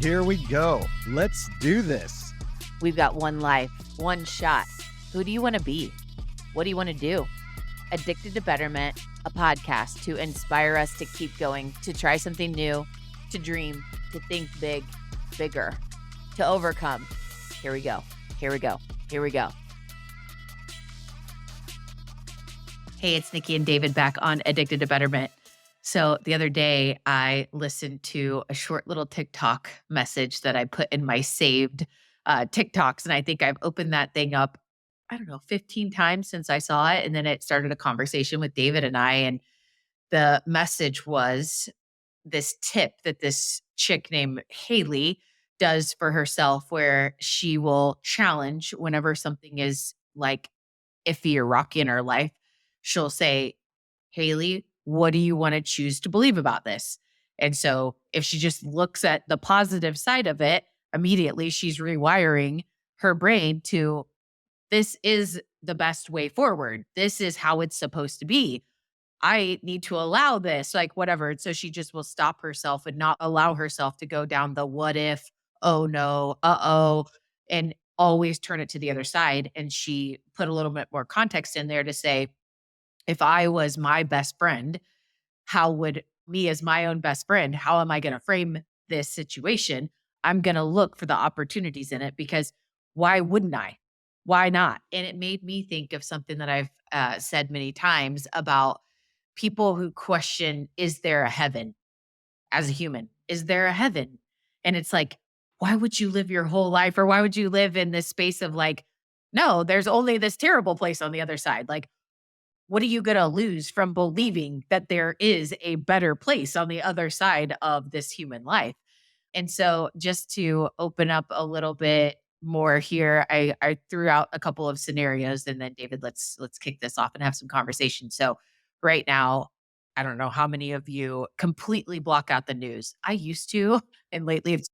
Here we go. Let's do this. We've got one life, one shot. Who do you want to be? What do you want to do? Addicted to Betterment, a podcast to inspire us to keep going, to try something new, to dream, to think big, bigger, to overcome. Here we go. Here we go. Here we go. Hey, it's Nikki and David back on Addicted to Betterment. So the other day, I listened to a short little TikTok message that I put in my saved TikToks. And I think I've opened that thing up, 15 times since I saw it. And then it started a conversation with David and I. And the message was this tip that this chick named Haley does for herself, where she will challenge whenever something is like iffy or rocky in her life. She'll say, Haley, what do you want to choose to believe about this? And so if she just looks at the positive side of it, immediately she's rewiring her brain to, this is the best way forward. This is how it's supposed to be. I need to allow this, like whatever. And so she just will stop herself and not allow herself to go down the what if, oh no, uh-oh, and always turn it to the other side. And she put a little bit more context in there to say, if I was my best friend, how would me as my own best friend, how am I going to frame this situation? I'm going to look for the opportunities in it, because why wouldn't I? Why not? And it made me think of something that I've said many times about people who question, is there a heaven as a human? Is there a heaven? And it's like, why would you live your whole life, or why would you live in this space of like, no, there's only this terrible place on the other side? Like, what are you going to lose from believing that there is a better place on the other side of this human life? And so just to open up a little bit more here, I threw out a couple of scenarios, and then David, let's kick this off and have some conversation. So right now, I don't know how many of you completely block out the news. I used to, and lately it's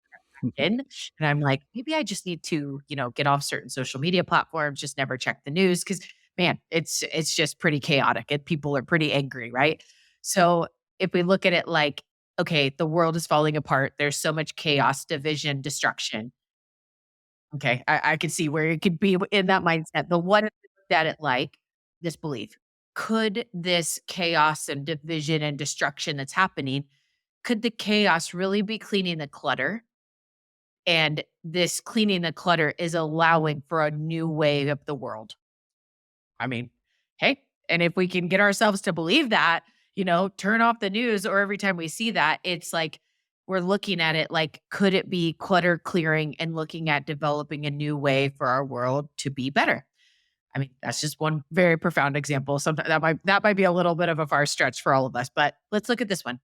in, and I'm like, maybe I just need to, get off certain social media platforms, just never check the news, because man, it's just pretty chaotic and people are pretty angry, right? So if we look at it like, okay, the world is falling apart. There's so much chaos, division, destruction. Okay, I could see where it could be in that mindset. But what if we looked at it like this belief? Could this chaos and division and destruction that's happening, could the chaos really be cleaning the clutter? And this cleaning the clutter is allowing for a new way of the world. I mean, hey, and if we can get ourselves to believe that, turn off the news, or every time we see that, it's like we're looking at it like, could it be clutter clearing and looking at developing a new way for our world to be better? I mean, that's just one very profound example. Sometimes that might be a little bit of a far stretch for all of us, but let's look at this one.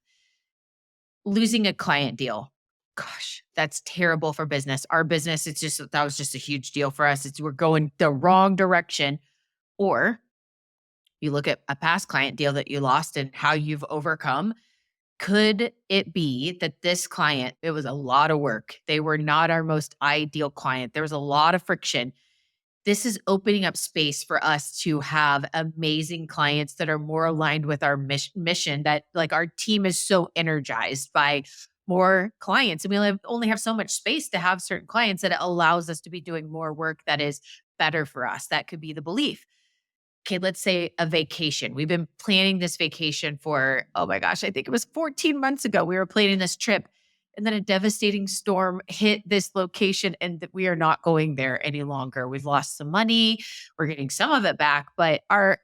Losing a client deal. Gosh, that's terrible for business. Our business, that was just a huge deal for us. We're going the wrong direction. Or you look at a past client deal that you lost and how you've overcome. Could it be that this client, it was a lot of work. They were not our most ideal client. There was a lot of friction. This is opening up space for us to have amazing clients that are more aligned with our mission, that like our team is so energized by more clients. And we only have so much space to have certain clients that it allows us to be doing more work that is better for us. That could be the belief. Okay, let's say a vacation. We've been planning this vacation for, oh my gosh, I think it was 14 months ago. We were planning this trip, and then a devastating storm hit this location, and we are not going there any longer. We've lost some money. We're getting some of it back, but our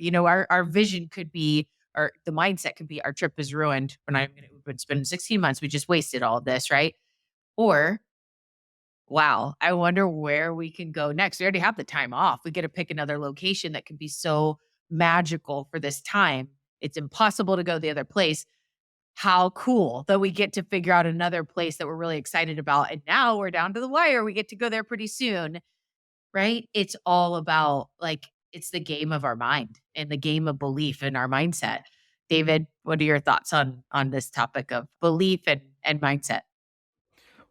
vision could be, or the mindset could be, our trip is ruined. It's been 16 months. We just wasted all of this, right? Or, wow, I wonder where we can go next. We already have the time off. We get to pick another location that can be so magical for this time. It's impossible to go the other place. How cool that we get to figure out another place that we're really excited about. And now we're down to the wire. We get to go there pretty soon, right? It's all about it's the game of our mind and the game of belief in our mindset. David, what are your thoughts on this topic of belief and mindset?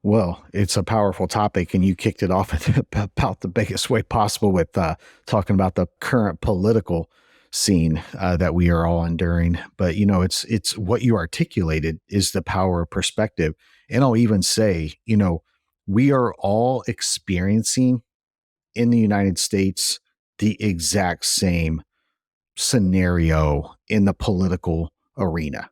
Well, it's a powerful topic, and you kicked it off about the biggest way possible with talking about the current political scene that we are all enduring. But, it's what you articulated is the power of perspective. And I'll even say, we are all experiencing in the United States the exact same scenario in the political arena.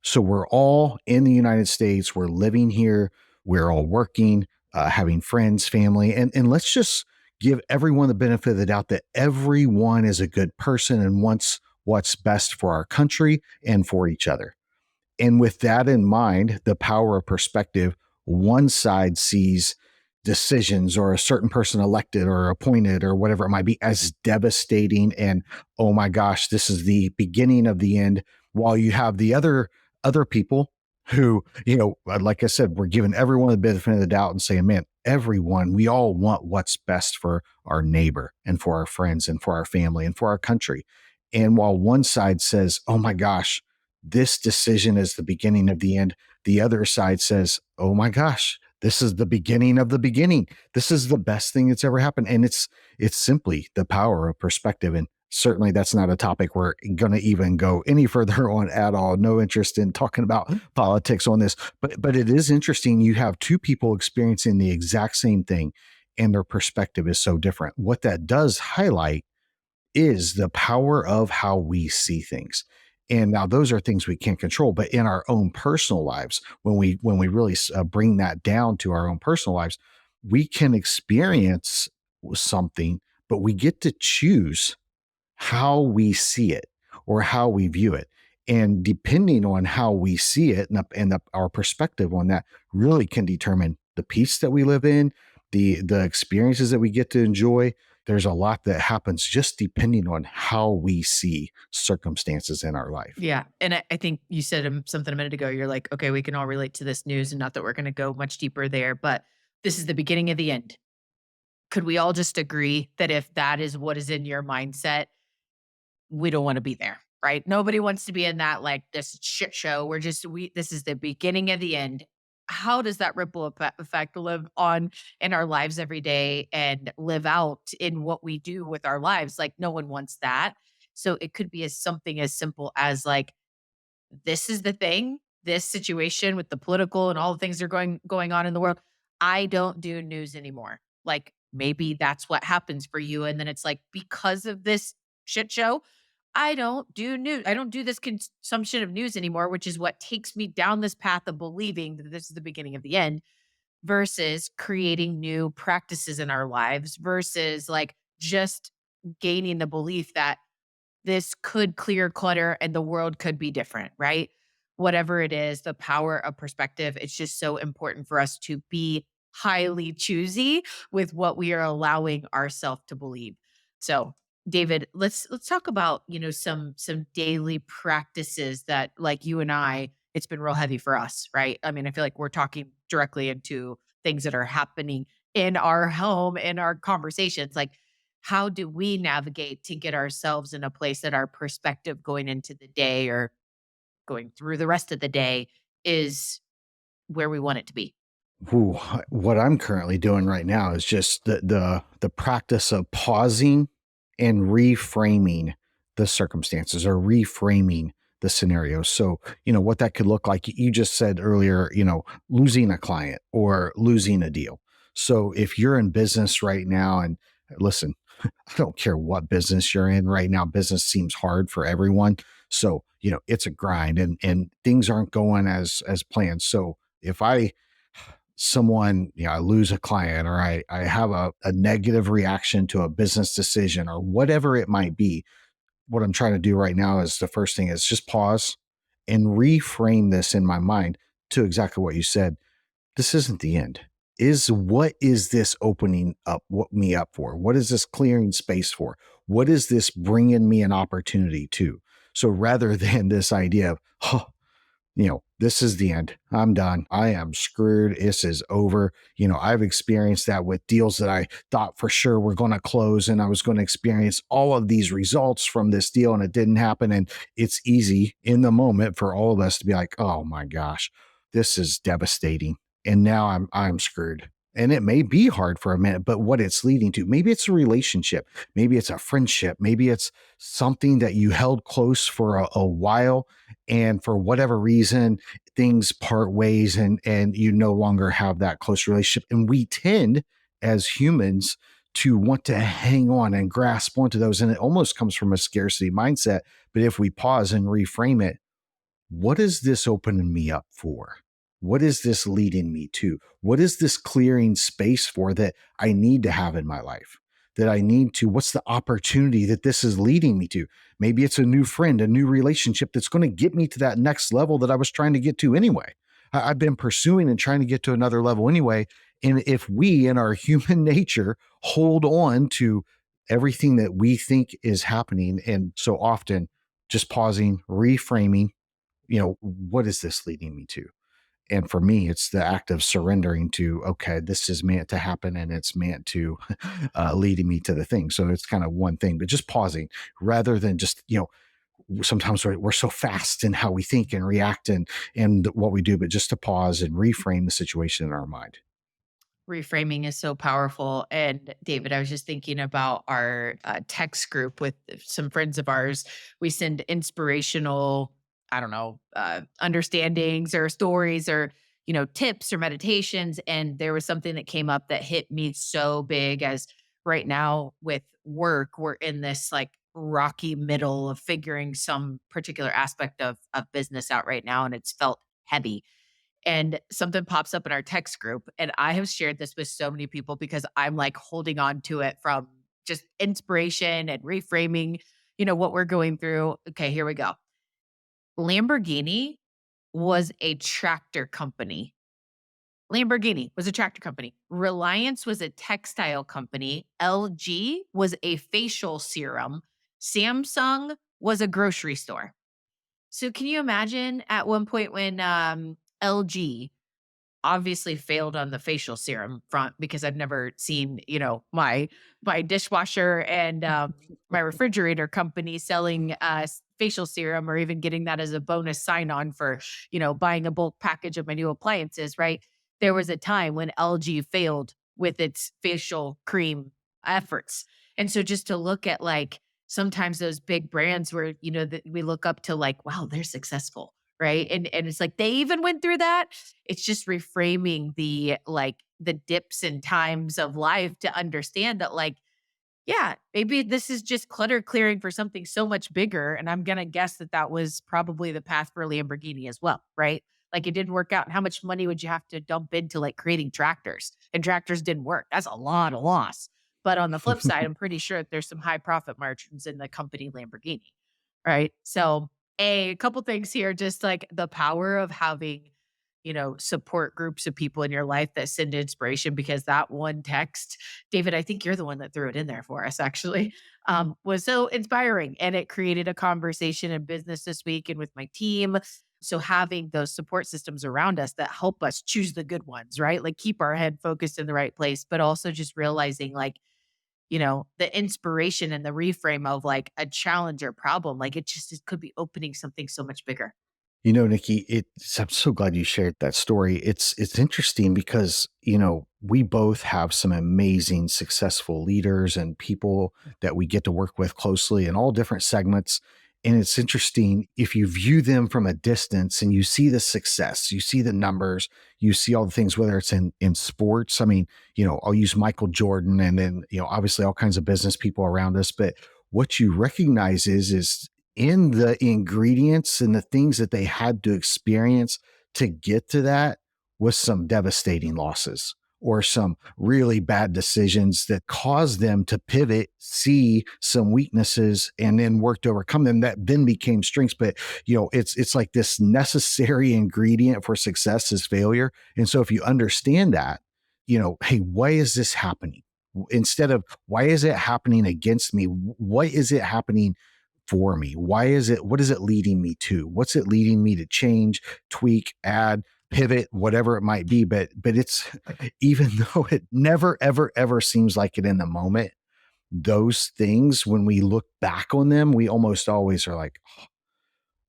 So we're all in the United States, we're living here, we're all working, having friends, family, and let's just give everyone the benefit of the doubt that everyone is a good person and wants what's best for our country and for each other. And with that in mind, the power of perspective, one side sees decisions or a certain person elected or appointed or whatever it might be as devastating and, oh my gosh, this is the beginning of the end, while you have the other people who, like I said, we're giving everyone the benefit of the doubt and saying, man, everyone, we all want what's best for our neighbor and for our friends and for our family and for our country. And while one side says, oh my gosh, this decision is the beginning of the end, the other side says, oh my gosh, this is the beginning of the beginning. This is the best thing that's ever happened. And it's simply the power of perspective. And certainly that's not a topic we're going to even go any further on at all. No interest in talking about politics on this, but it is interesting. You have two people experiencing the exact same thing and their perspective is so different. What that does highlight is the power of how we see things. And now those are things we can't control, but in our own personal lives, when we really bring that down to our own personal lives, we can experience something, but we get to choose how we see it or how we view it. And depending on how we see it and our perspective on that really can determine the peace that we live in, the experiences that we get to enjoy. There's a lot that happens just depending on how we see circumstances in our life. Yeah. And I think you said something a minute ago. You're like, okay, we can all relate to this news, and not that we're going to go much deeper there, but this is the beginning of the end. Could we all just agree that if that is what is in your mindset, we don't want to be there, right? Nobody wants to be in that, like, this shit show. This is the beginning of the end. How does that ripple effect live on in our lives every day and live out in what we do with our lives? Like, no one wants that. So it could be something as simple as, like, this is the thing, this situation with the political and all the things that are going on in the world. I don't do news anymore. Like, maybe that's what happens for you. And then it's like, because of this shit show, I don't do news. I don't do this consumption of news anymore, which is what takes me down this path of believing that this is the beginning of the end, versus creating new practices in our lives, versus like just gaining the belief that this could clear clutter and the world could be different, right? Whatever it is, the power of perspective, it's just so important for us to be highly choosy with what we are allowing ourselves to believe. So, David, let's talk about, some daily practices that, like, you and I, it's been real heavy for us, right? I mean, I feel like we're talking directly into things that are happening in our home, in our conversations. Like, how do we navigate to get ourselves in a place that our perspective going into the day or going through the rest of the day is where we want it to be? Ooh, what I'm currently doing right now is just the practice of pausing and reframing the circumstances or reframing the scenario. So, what that could look like, you just said earlier, losing a client or losing a deal. So if you're in business right now, and listen, I don't care what business you're in right now, business seems hard for everyone. So, it's a grind and things aren't going as planned. So if I lose a client or I have a negative reaction to a business decision or whatever it might be, what I'm trying to do right now is the first thing is just pause and reframe this in my mind to exactly what you said. This isn't the end. What is this opening up me up for? What is this clearing space for? What is this bringing me an opportunity to? So rather than this idea of, this is the end. I'm done. I am screwed. This is over. I've experienced that with deals that I thought for sure were going to close and I was going to experience all of these results from this deal and it didn't happen. And it's easy in the moment for all of us to be like, oh my gosh, this is devastating. And now I'm screwed. And it may be hard for a minute, but what it's leading to, maybe it's a relationship, maybe it's a friendship, maybe it's something that you held close for a while. And for whatever reason, things part ways and you no longer have that close relationship. And we tend as humans to want to hang on and grasp onto those. And it almost comes from a scarcity mindset. But if we pause and reframe it, what is this opening me up for? What is this leading me to? What is this clearing space for that I need to have in my life? That I need to, what's the opportunity that this is leading me to? Maybe it's a new friend, a new relationship that's going to get me to that next level that I was trying to get to anyway. I've been pursuing and trying to get to another level anyway. And if we, in our human nature, hold on to everything that we think is happening, and so often just pausing, reframing, what is this leading me to? And for me, it's the act of surrendering to, okay, this is meant to happen and it's meant to leading me to the thing. So it's kind of one thing, but just pausing rather than just, sometimes we're so fast in how we think and react and what we do, but just to pause and reframe the situation in our mind. Reframing is so powerful. And David, I was just thinking about our text group with some friends of ours. We send inspirational, I don't know, understandings or stories or, tips or meditations. And there was something that came up that hit me so big as right now with work, we're in this like rocky middle of figuring some particular aspect of business out right now. And it's felt heavy and something pops up in our text group. And I have shared this with so many people because I'm like holding on to it from just inspiration and reframing, what we're going through. Okay, here we go. Lamborghini was a tractor company. Lamborghini was a tractor company. Reliance was a textile company. LG was a facial serum. Samsung was a grocery store. So can you imagine at one point when LG obviously failed on the facial serum front because I've never seen, my dishwasher and my refrigerator company selling facial serum or even getting that as a bonus sign on for, buying a bulk package of my new appliances, right? There was a time when LG failed with its facial cream efforts. And so just to look at like sometimes those big brands where, that we look up to like, wow, they're successful. Right. And it's like they even went through that. It's just reframing the dips and times of life to understand that like, yeah, maybe this is just clutter clearing for something so much bigger. And I'm going to guess that that was probably the path for Lamborghini as well. Right. Like it didn't work out. And how much money would you have to dump into like creating tractors? And tractors didn't work. That's a lot of loss. But on the flip side, I'm pretty sure that there's some high profit margins in the company Lamborghini. Right. So a couple things here, just like the power of having, support groups of people in your life that send inspiration because that one text, David, I think you're the one that threw it in there for us actually, was so inspiring. And it created a conversation in business this week and with my team. So having those support systems around us that help us choose the good ones, right? Like keep our head focused in the right place, but also just realizing like, the inspiration and the reframe of like a challenge or problem, like it could be opening something so much bigger. Nikki, I'm so glad you shared that story. It's interesting because, we both have some amazing, successful leaders and people that we get to work with closely in all different segments. And it's interesting if you view them from a distance and you see the success, you see the numbers, you see all the things, whether it's in sports. I mean, I'll use Michael Jordan and then, obviously all kinds of business people around us. But what you recognize is in the ingredients and the things that they had to experience to get to that was some devastating losses or some really bad decisions that caused them to pivot, see some weaknesses, and then work to overcome them that then became strengths. But, it's like this necessary ingredient for success is failure. And so if you understand that, hey, why is this happening? Instead of why is it happening against me? Why is it happening for me? What is it leading me to? What's it leading me to change, tweak, add, pivot, whatever it might be? But it's, even though it never, ever, ever seems like it in the moment, those things, when we look back on them, we almost always are like,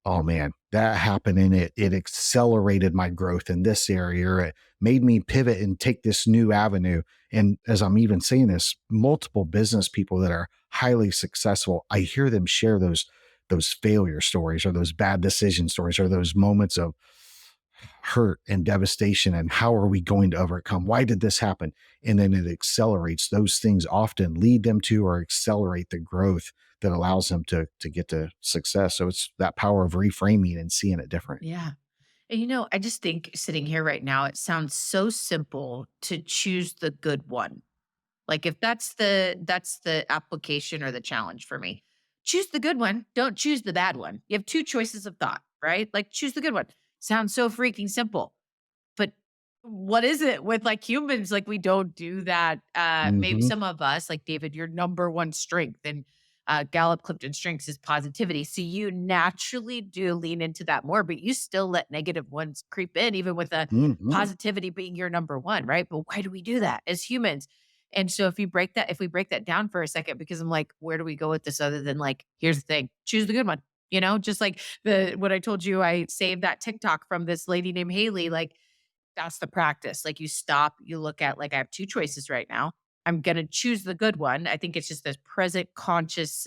oh man, that happened and it accelerated my growth in this area, or it made me pivot and take this new avenue. And as I'm even saying this, multiple business people that are highly successful, I hear them share those failure stories or those bad decision stories or those moments of hurt and devastation, and how are we going to overcome, why did this happen? And then it accelerates. Those things often lead them to or accelerate the growth that allows them to get to success. So it's that power of reframing and seeing it different. Yeah. And I just think sitting here right now, it sounds so simple to choose the good one. Like if that's the application or the challenge for me. Choose the good one, don't choose the bad one. You have two choices of thought, right? Like choose the good one. Sounds so freaking simple. But what is it with like humans? Like we don't do that. Maybe Hmm. some of us, like David, your number one strength and Gallup Clifton strengths is positivity. So you naturally do lean into that more, but you still let negative ones creep in, even with the Hmm. positivity being your number one, right? But why do we do that as humans? And so if we break that down for a second, because I'm like, where do we go with this other than like, here's the thing, choose the good one. Just like the what I told you, I saved that TikTok from this lady named Haley. Like that's the practice. Like you stop, you look at like I have two choices right now. I'm gonna choose the good one. I think it's just this present conscious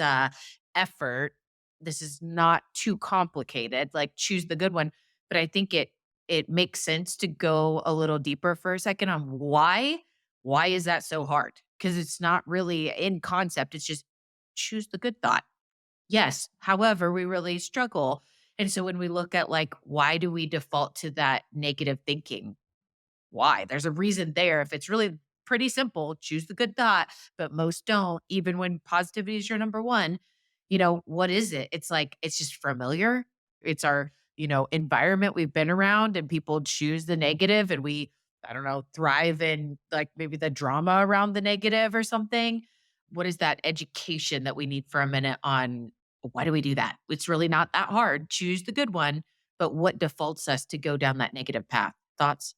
effort. This is not too complicated. Like choose the good one. But I think it makes sense to go a little deeper for a second on why. Why is that so hard? Because it's not really in concept. It's just choose the good thought. Yes. However, we really struggle. And so when we look at like why do we default to that negative thinking? Why? There's a reason there. If it's really pretty simple, choose the good thought, but most don't, even when positivity is your number one. What is it? It's like, it's just familiar. It's our, environment we've been around, and people choose the negative, and we, I don't know, thrive in like maybe the drama around the negative or something. What is that education that we need for a minute on why do we do that? It's really not that hard. Choose the good one, but what defaults us to go down that negative path? Thoughts?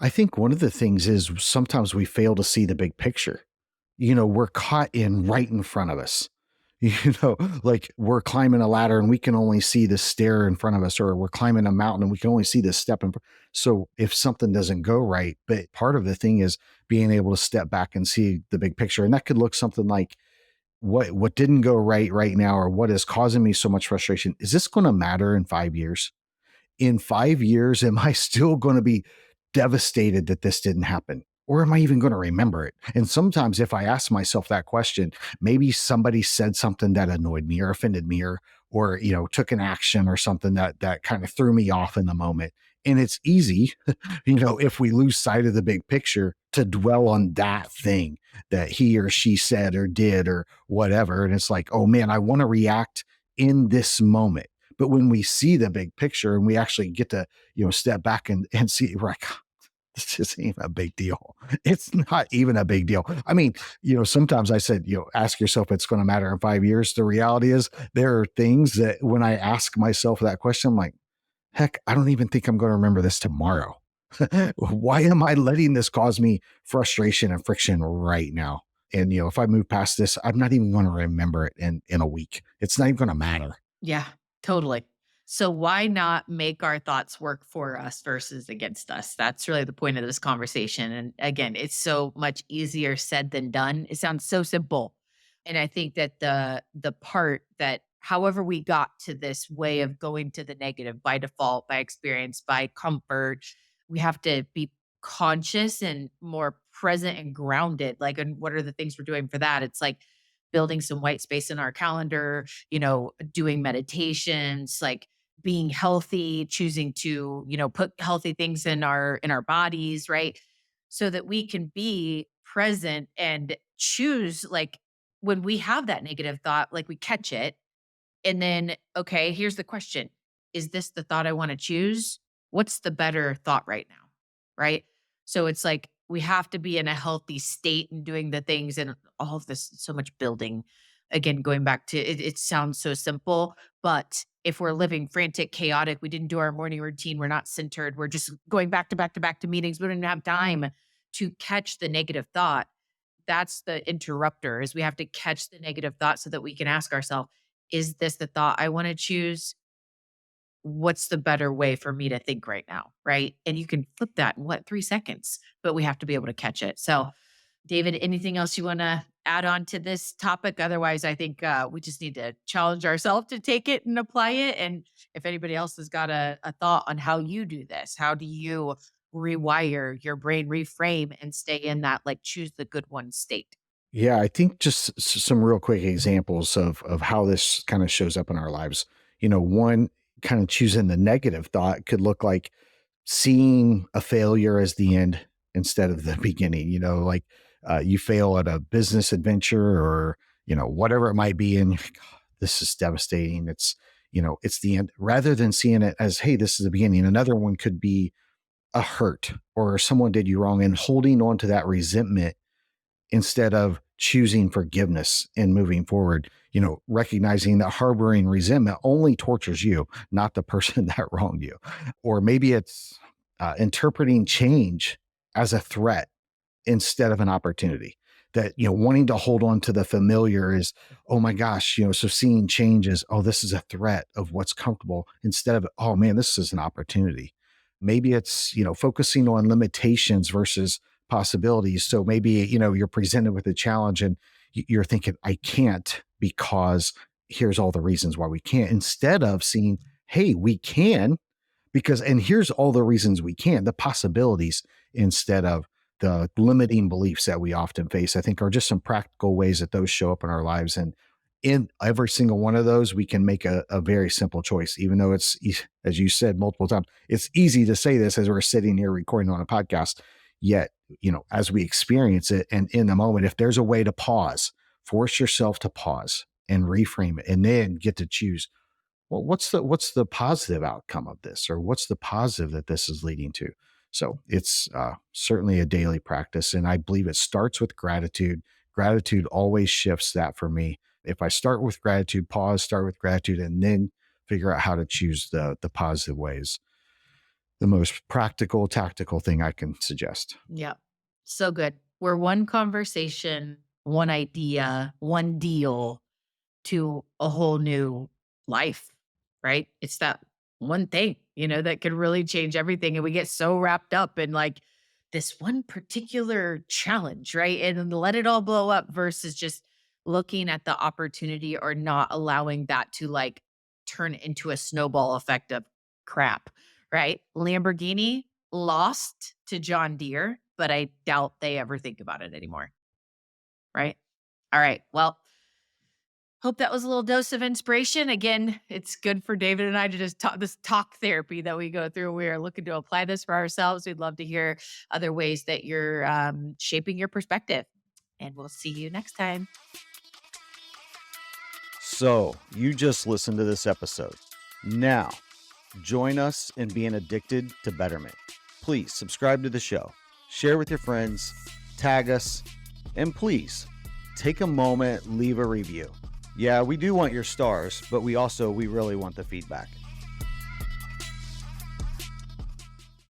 I think one of the things is sometimes we fail to see the big picture. We're caught in right in front of us. Like we're climbing a ladder and we can only see the stair in front of us, or we're climbing a mountain and we can only see the step in. So if something doesn't go right, but part of the thing is being able to step back and see the big picture. And that could look something like what didn't go right now, or what is causing me so much frustration. Is this going to matter in 5 years? In 5 years, am I still going to be devastated that this didn't happen? Or am I even going to remember it? And sometimes, if I ask myself that question, maybe somebody said something that annoyed me or offended me, or took an action or something that kind of threw me off in the moment. And it's easy, if we lose sight of the big picture, to dwell on that thing that he or she said or did or whatever. And it's like, oh man, I want to react in this moment. But when we see the big picture and we actually get to, step back and see, we're like, this just ain't a big deal. It's not even a big deal. I mean, sometimes I said, ask yourself, it's going to matter in 5 years. The reality is there are things that when I ask myself that question, I'm like, heck, I don't even think I'm going to remember this tomorrow. Why am I letting this cause me frustration and friction right now? And, if I move past this, I'm not even going to remember it in a week. It's not even going to matter. Yeah, totally. So why not make our thoughts work for us versus against us? That's really the point of this conversation. And again, it's so much easier said than done. It sounds so simple. And I think that the part that however we got to this way of going to the negative by default, by experience, by comfort, we have to be conscious and more present and grounded. Like, and what are the things we're doing for that? It's like building some white space in our calendar, doing meditations, like being healthy, choosing to, put healthy things in our bodies, right? So that we can be present and choose like when we have that negative thought, like we catch it and then, okay, here's the question. Is this the thought I want to choose? What's the better thought right now? Right. So it's like we have to be in a healthy state and doing the things and all of this, so much building. Again, going back to it, it sounds so simple, but if we're living frantic, chaotic, we didn't do our morning routine, we're not centered, we're just going back to back to back to meetings, we don't even have time to catch the negative thought. That's the interrupter is we have to catch the negative thought so that we can ask ourselves, is this the thought I want to choose? what's the better way for me to think right now? Right. And you can flip that in 3 seconds, but we have to be able to catch it. So, David, anything else you want to add on to this topic? Otherwise, I think we just need to challenge ourselves to take it and apply it. And if anybody else has got a thought on how you do this, how do you rewire your brain, reframe, and stay in that choose the good one state? Yeah, I think just some real quick examples of how this kind of shows up in our lives. One, kind of choosing the negative thought could look like seeing a failure as the end instead of the beginning. You fail at a business adventure or whatever it might be, and you're like, "Oh, this is devastating. It's the end," rather than seeing it as, hey, this is the beginning. Another one could be a hurt or someone did you wrong, and holding on to that resentment instead of choosing forgiveness and moving forward, recognizing that harboring resentment only tortures you, not the person that wronged you. Or maybe it's interpreting change as a threat instead of an opportunity. That, wanting to hold on to the familiar is, oh my gosh, so seeing change is, oh, this is a threat of what's comfortable instead of, oh man, this is an opportunity. Maybe it's, focusing on limitations versus possibilities. So maybe, you're presented with a challenge and you're thinking, I can't because here's all the reasons why we can't, instead of seeing, hey, we can because, and here's all the reasons we can, the possibilities, instead of the limiting beliefs that we often face, I think are just some practical ways that those show up in our lives. And in every single one of those, we can make a very simple choice, even though it's, as you said multiple times, it's easy to say this as we're sitting here recording on a podcast. Yet, as we experience it and in the moment, if there's a way to pause, force yourself to pause and reframe it, and then get to choose, well, what's the positive outcome of this, or what's the positive that this is leading to? So it's certainly a daily practice. And I believe it starts with gratitude. Gratitude always shifts that for me. If I start with gratitude, start with gratitude, and then figure out how to choose the positive ways, the most practical, tactical thing I can suggest. Yeah. So good. We're one conversation, one idea, one deal to a whole new life, right? It's that one thing, that could really change everything. And we get so wrapped up in this one particular challenge, right? And then let it all blow up versus just looking at the opportunity or not allowing that to turn into a snowball effect of crap, right? Lamborghini lost to John Deere, but I doubt they ever think about it anymore, right? All right. Well, hope that was a little dose of inspiration. Again, it's good for David and I to just talk this talk therapy that we go through. We are looking to apply this for ourselves. We'd love to hear other ways that you're shaping your perspective. And we'll see you next time. So you just listened to this episode. Now, join us in being addicted to betterment. Please subscribe to the show, share with your friends, tag us, and please take a moment, leave a review. Yeah, we do want your stars, but we really want the feedback.